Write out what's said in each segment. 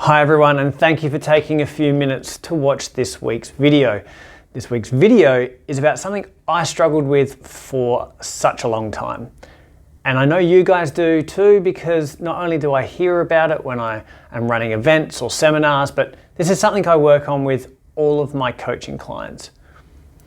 Hi everyone, and thank you for taking a few minutes to watch this week's video. This week's video is about something I struggled with for such a long time. And I know you guys do too, because not only do I hear about it when I am running events or seminars, but this is something I work on with all of my coaching clients.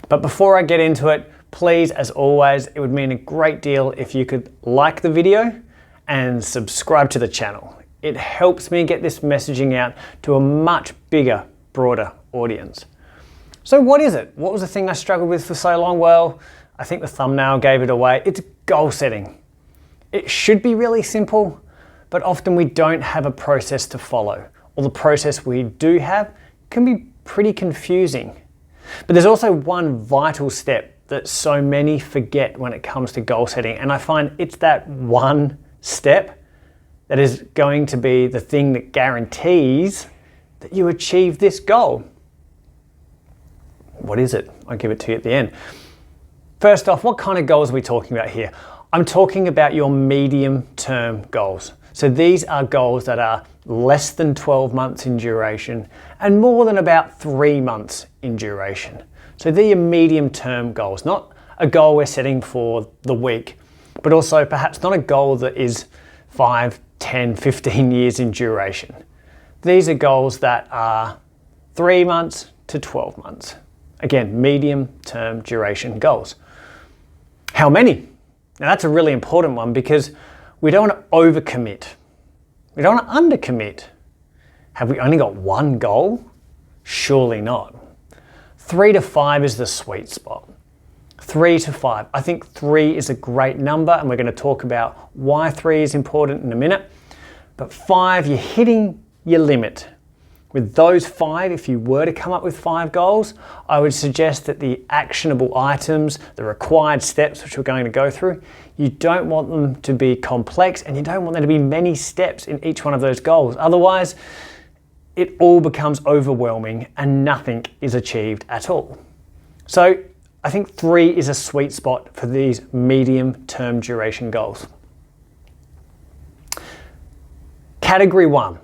But before I get into it, please, as always, it would mean a great deal if you could like the video and subscribe to the channel. It helps me get this messaging out to a much bigger, broader audience. So what is it? What was the thing I struggled with for so long? Well, I think the thumbnail gave it away. It's goal setting. It should be really simple, but often we don't have a process to follow, or the process we do have can be pretty confusing. But there's also one vital step that so many forget when it comes to goal setting, and I find it's that one step that is going to be the thing that guarantees that you achieve this goal. What is it? I'll give it to you at the end. First off, what kind of goals are we talking about here? I'm talking about your medium-term goals. So these are goals that are less than 12 months in duration and more than about 3 months in duration. So they're your medium-term goals, not a goal we're setting for the week, but also perhaps not a goal that is 5, 10, 15 years in duration. These are goals that are 3 months to 12 months. Again, medium-term duration goals. How many? Now that's a really important one because we don't want to overcommit. We don't want to undercommit. Have we only got one goal? Surely not. 3 to 5 is the sweet spot. 3 to 5. I think 3 is a great number, and we're going to talk about why 3 is important in a minute. But 5, you're hitting your limit. With those 5, if you were to come up with 5 goals, I would suggest that the actionable items, the required steps, which we're going to go through, you don't want them to be complex, and you don't want there to be many steps in each one of those goals. Otherwise, it all becomes overwhelming and nothing is achieved at all. So I think 3 is a sweet spot for these medium-term duration goals. Category 1.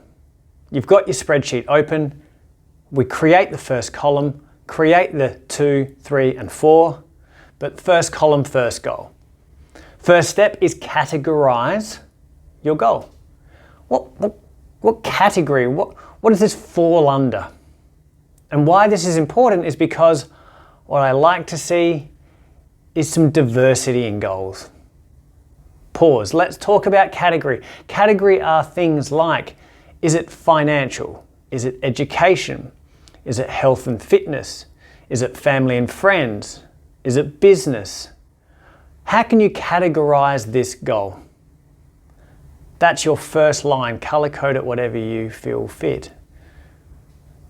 You've got your spreadsheet open. We create the first column, create the 2, 3, and 4, but first column, first goal. First step is categorize your goal. What category, what does this fall under? And why this is important is because what I like to see is some diversity in goals. Pause. Let's talk about category. Category are things like, is it financial? Is it education? Is it health and fitness? Is it family and friends? Is it business? How can you categorize this goal? That's your first line. Color code it whatever you feel fit.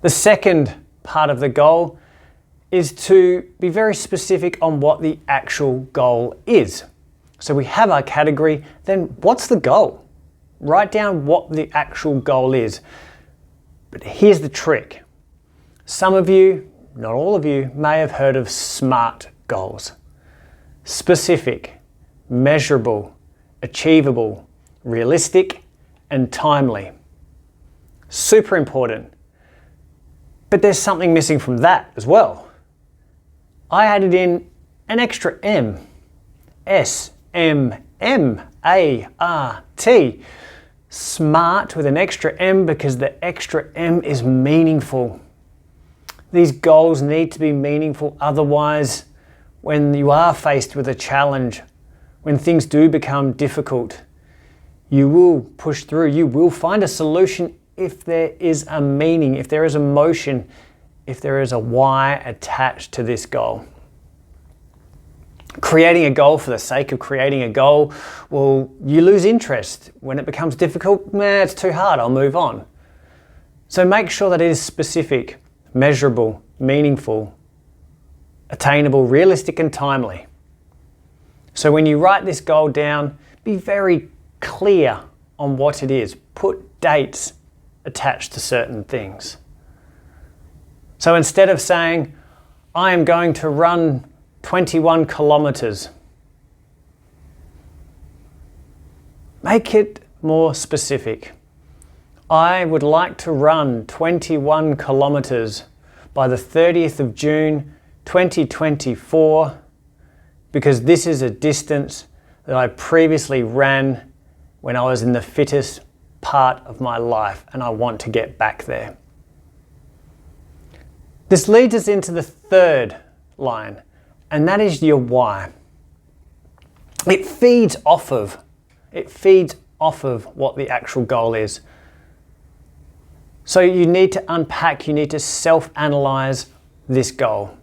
The second part of the goal is to be very specific on what the actual goal is. So we have our category, then what's the goal? Write down what the actual goal is. But here's the trick. Some of you, not all of you, may have heard of SMART goals. Specific, measurable, achievable, realistic, and timely. Super important. But there's something missing from that as well. I added in an extra M. S-M-M-A-R-T. SMART with an extra M because the extra M is meaningful. These goals need to be meaningful, otherwise when you are faced with a challenge, when things do become difficult, you will push through, you will find a solution if there is a meaning, if there is emotion, if there is a why attached to this goal. Creating a goal for the sake of creating a goal, well, you lose interest. When it becomes difficult, it's too hard, I'll move on. So make sure that it is specific, measurable, meaningful, attainable, realistic, and timely. So when you write this goal down, be very clear on what it is. Put dates attached to certain things. So instead of saying, I am going to run 21 kilometers, make it more specific. I would like to run 21 kilometers by the 30th of June 2024 because this is a distance that I previously ran when I was in the fittest part of my life and I want to get back there. This leads us into the third line, and that is your why. It feeds off of what the actual goal is. So you need to unpack, you need to self-analyze this goal.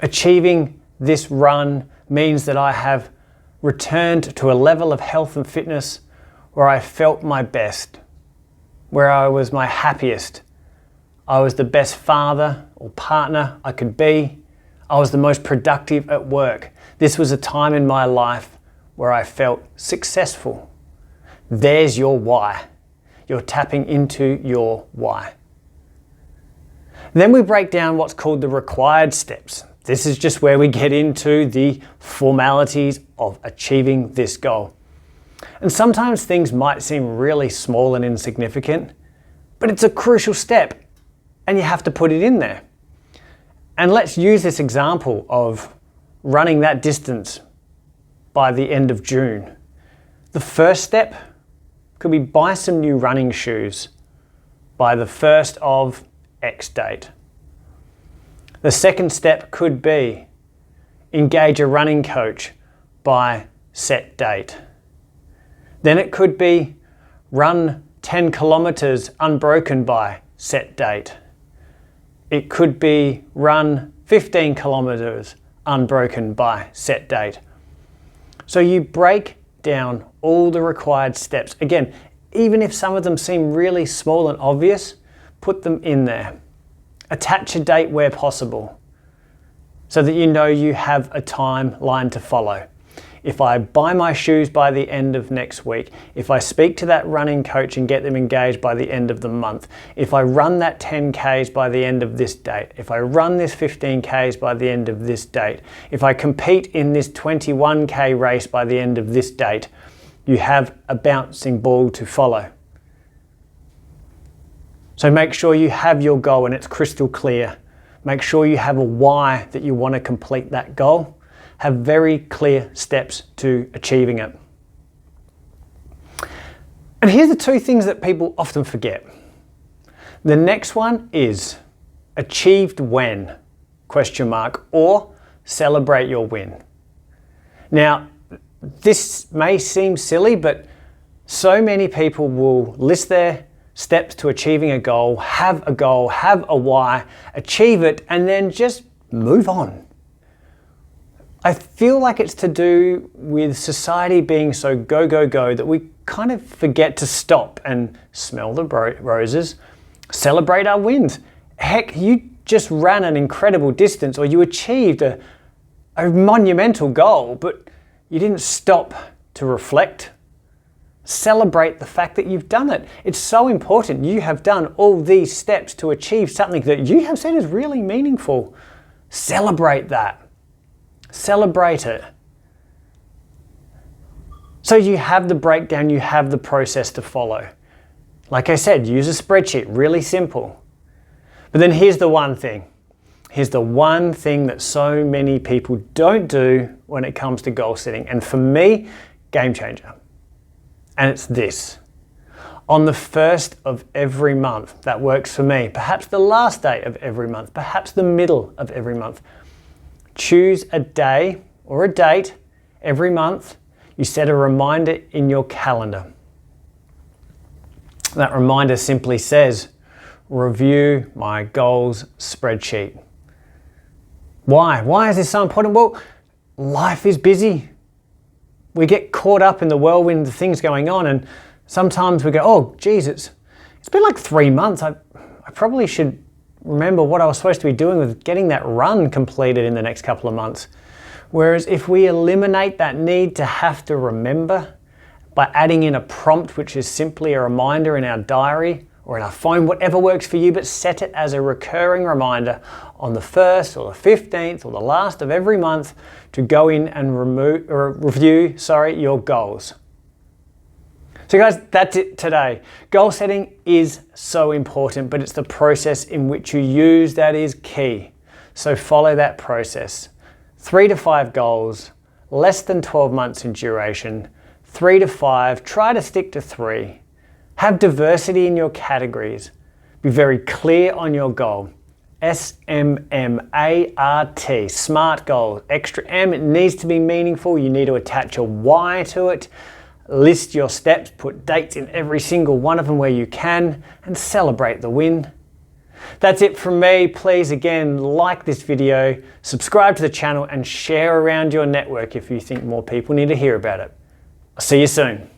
Achieving this run means that I have returned to a level of health and fitness where I felt my best, where I was my happiest. I was the best father or partner I could be. I was the most productive at work. This was a time in my life where I felt successful. There's your why. You're tapping into your why. Then we break down what's called the required steps. This is just where we get into the formalities of achieving this goal. And sometimes things might seem really small and insignificant, but it's a crucial step and you have to put it in there. And let's use this example of running that distance by the end of June. The first step could be buy some new running shoes by the 1st of X date. The second step could be engage a running coach by set date. Then it could be run 10 kilometers unbroken by set date. It could be run 15 kilometers unbroken by set date. So you break down all the required steps. Again, even if some of them seem really small and obvious, put them in there. Attach a date where possible so that you know you have a timeline to follow. If I buy my shoes by the end of next week, if I speak to that running coach and get them engaged by the end of the month, if I run that 10Ks by the end of this date, if I run this 15Ks by the end of this date, if I compete in this 21K race by the end of this date, you have a bouncing ball to follow. So make sure you have your goal and it's crystal clear. Make sure you have a why that you want to complete that goal. Have very clear steps to achieving it. And here's the two things that people often forget. The next one is achieved when, ? Or celebrate your win. Now, this may seem silly, but so many people will list their steps to achieving a goal, have a why, achieve it, and then just move on. I feel like it's to do with society being so go, go, go that we kind of forget to stop and smell the roses, celebrate our wins. Heck, you just ran an incredible distance or you achieved a monumental goal, but you didn't stop to reflect. Celebrate the fact that you've done it. It's so important. You have done all these steps to achieve something that you have said is really meaningful. Celebrate that. Celebrate it. So you have the breakdown, you have the process to follow. Like I said, use a spreadsheet, really simple. But then here's the one thing. Here's the one thing that so many people don't do when it comes to goal setting. And for me, game changer. And it's this. On the 1st of every month, that works for me, perhaps the last day of every month, perhaps the middle of every month, choose a day or a date every month. You set a reminder in your calendar. That reminder simply says, review my goals spreadsheet. Why? Why is this so important? Well, life is busy. We get caught up in the whirlwind of things going on, and sometimes we go, oh, geez, it's been like 3 months. I probably should remember what I was supposed to be doing with getting that run completed in the next couple of months. Whereas if we eliminate that need to have to remember by adding in a prompt, which is simply a reminder in our diary or in our phone, whatever works for you, but set it as a recurring reminder on the 1st or the 15th or the last of every month to go in and review your goals. So guys, that's it today. Goal setting is so important, but it's the process in which you use that is key. So follow that process. 3 to 5 goals, less than 12 months in duration, 3 to 5, try to stick to 3. Have diversity in your categories. Be very clear on your goal. SMMART, SMART goals. Extra M, it needs to be meaningful. You need to attach a Y to it. List your steps, put dates in every single one of them where you can, and celebrate the win. That's it from me. Please, again, like this video, subscribe to the channel, and share around your network if you think more people need to hear about it. I'll see you soon.